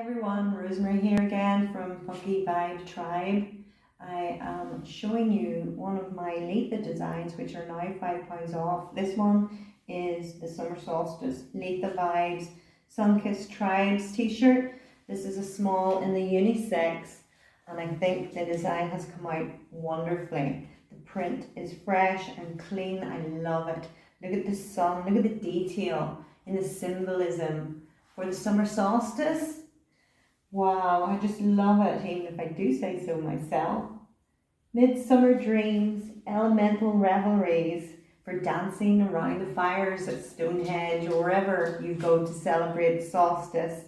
everyone, Rosemary here again from Funky Vibe Tribe. I am showing you one of my Letha designs which are now £5 off. This one is the Summer Solstice Letha Vibes Sunkissed Tribes t-shirt. This is a small in the unisex and I think the design has come out wonderfully. The print is fresh and clean. I love it. Look at the sun, look at the detail in the symbolism for the summer solstice. Wow, I just love it, even if I do say so myself. Midsummer dreams, elemental revelries for dancing around the fires at Stonehenge or wherever you go to celebrate the solstice.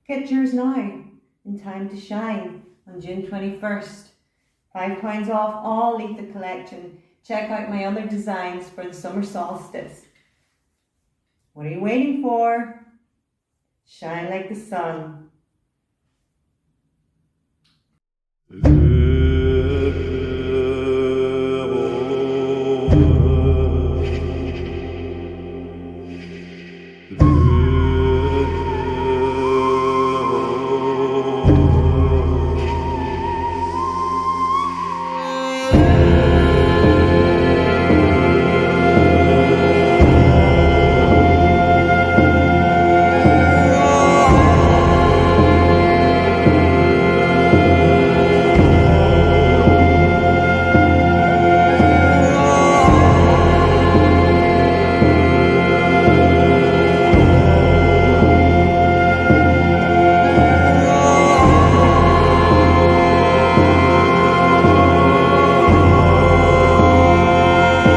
Get yours now, in time to shine, on June 21st. £5 off all Letha collection. Check out my other designs for the summer solstice. What are you waiting for? Shine like the sun.